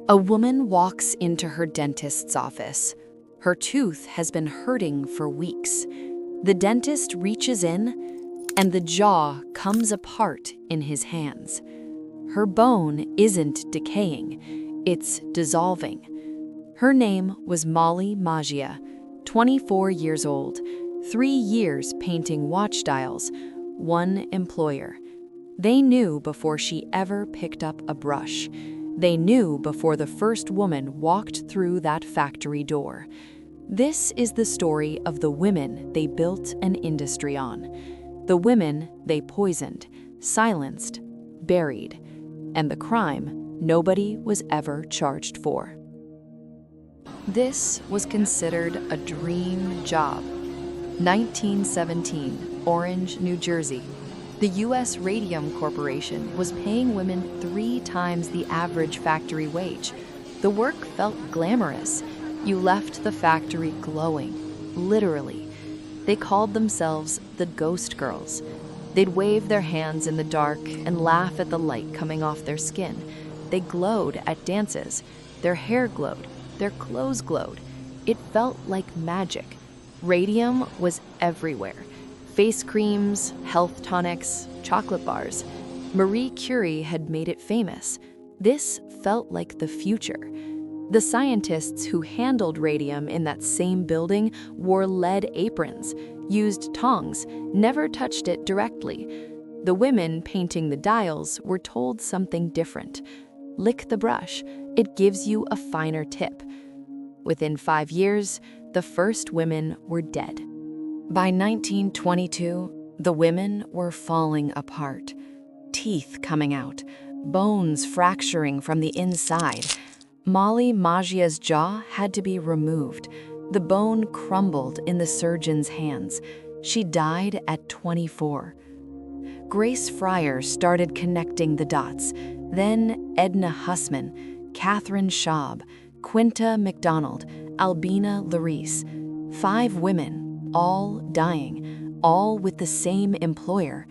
A woman walks into her dentist's office. Her tooth has been hurting for weeks. The dentist reaches in, and the jaw comes apart in his hands. Her bone isn't decaying, it's dissolving. Her name was Molly Maggia, 24 years old, 3 years painting watch dials, one employer. They knew before she ever picked up a brush. They knew before the first woman walked through that factory door. This is the story of the women they built an industry on. The women they poisoned, silenced, buried, and the crime nobody was ever charged for. This was considered a dream job. 1917, Orange, New Jersey. The US Radium Corporation was paying women 3 times the average factory wage. The work felt glamorous. You left the factory glowing, literally. They called themselves the Ghost Girls. They'd wave their hands in the dark and laugh at the light coming off their skin. They glowed at dances. Their hair glowed. Their clothes glowed. It felt like magic. Radium was everywhere. Face creams, health tonics, chocolate bars. Marie Curie had made it famous. This felt like the future. The scientists who handled radium in that same building wore lead aprons, used tongs, never touched it directly. The women painting the dials were told something different. Lick the brush, it gives you a finer tip. Within 5 years, the first women were dead. By 1922, the women were falling apart. Teeth coming out, bones fracturing from the inside. Molly Maggia's jaw had to be removed. The bone crumbled in the surgeon's hands. She died at 24. Grace Fryer started connecting the dots. Then Edna Hussman, Katherine Schaub, Quinta McDonald, Albina Larice. 5 women, all dying, all with the same employer.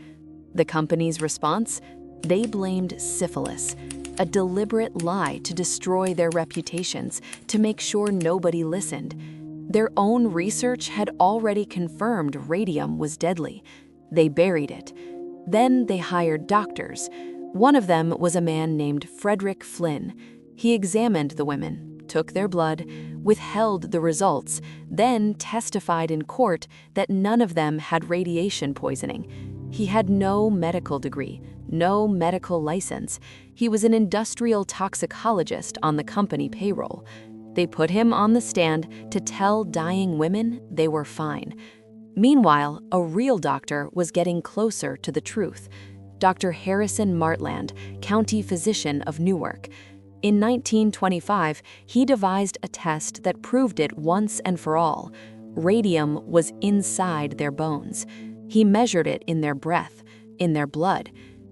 The company's response? They blamed syphilis, a deliberate lie to destroy their reputations, to make sure nobody listened. Their own research had already confirmed radium was deadly. They buried it. Then they hired doctors. One of them was a man named Frederick Flynn. He examined the women, took their blood, withheld the results, then testified in court that none of them had radiation poisoning. He had no medical degree, no medical license. He was an industrial toxicologist on the company payroll. They put him on the stand to tell dying women they were fine. Meanwhile, a real doctor was getting closer to the truth. Dr. Harrison Martland, county physician of Newark. In 1925, he devised a test that proved it once and for all. Radium was inside their bones. He measured it in their breath, in their blood,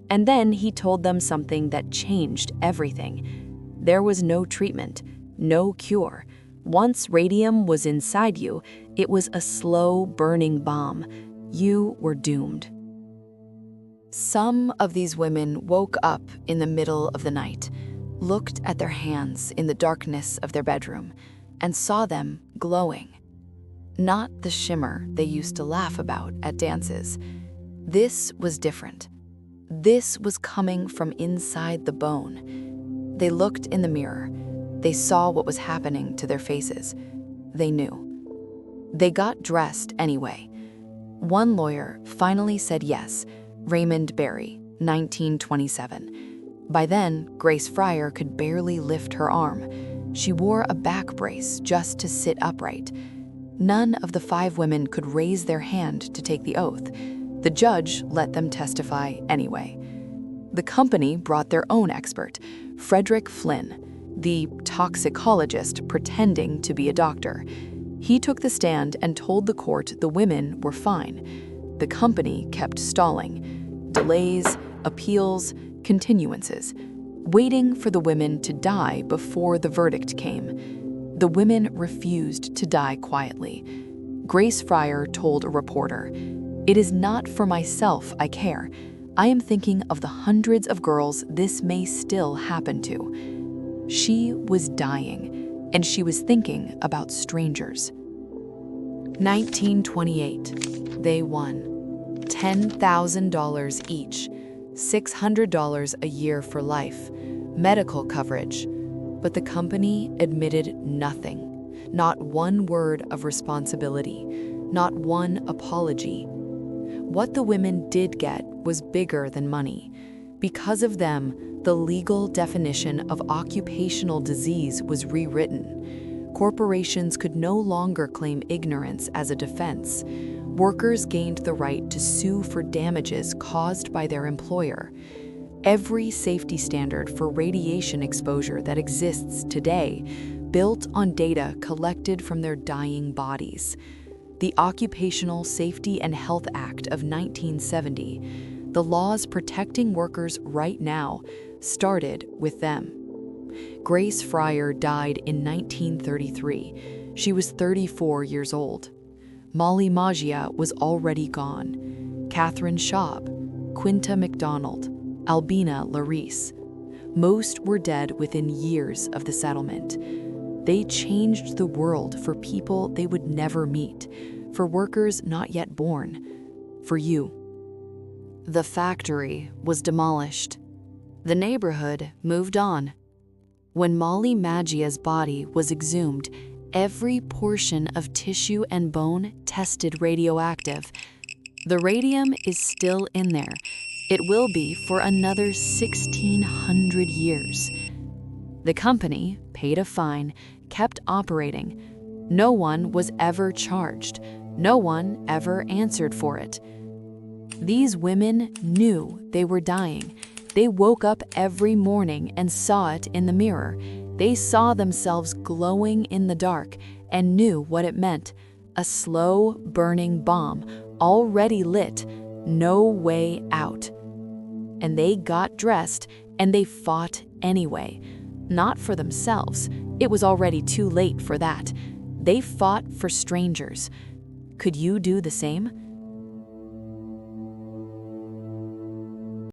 and then he told them something that changed everything. There was no treatment, no cure. Once radium was inside you, it was a slow burning bomb. You were doomed. Some of these women woke up in the middle of the night, looked at their hands in the darkness of their bedroom, and saw them glowing. Not the shimmer they used to laugh about at dances. This was different. This was coming from inside the bone. They looked in the mirror. They saw what was happening to their faces. They knew. They got dressed anyway. One lawyer finally said yes, Raymond Berry, 1927. By then, Grace Fryer could barely lift her arm. She wore a back brace just to sit upright. None of the 5 women could raise their hand to take the oath. The judge let them testify anyway. The company brought their own expert, Frederick Flynn, the toxicologist pretending to be a doctor. He took the stand and told the court the women were fine. The company kept stalling. Delays, appeals, continuances, waiting for the women to die before the verdict came. The women refused to die quietly. Grace Fryer told a reporter, "It is not for myself I care. I am thinking of the hundreds of girls this may still happen to." She was dying, and she was thinking about strangers. 1928. They won $10,000 each, $600 a year for life, medical coverage. But the company admitted nothing. Not one word of responsibility, not one apology. What the women did get was bigger than money. Because of them, the legal definition of occupational disease was rewritten. Corporations could no longer claim ignorance as a defense. Workers gained the right to sue for damages caused by their employer. Every safety standard for radiation exposure that exists today built on data collected from their dying bodies. The Occupational Safety and Health Act of 1970, the laws protecting workers right now, started with them. Grace Fryer died in 1933. She was 34 years old. Molly Magia was already gone. Katherine Schaub, Quinta McDonald, Albina Larice. Most were dead within years of the settlement. They changed the world for people they would never meet, for workers not yet born, for you. The factory was demolished. The neighborhood moved on. When Molly Magia's body was exhumed, every portion of tissue and bone tested radioactive. The radium is still in there. It will be for another 1,600 years. The company paid a fine, kept operating. No one was ever charged. No one ever answered for it. These women knew they were dying. They woke up every morning and saw it in the mirror. They saw themselves glowing in the dark and knew what it meant. A slow burning bomb, already lit, no way out. And they got dressed and they fought anyway. Not for themselves. It was already too late for that. They fought for strangers. Could you do the same?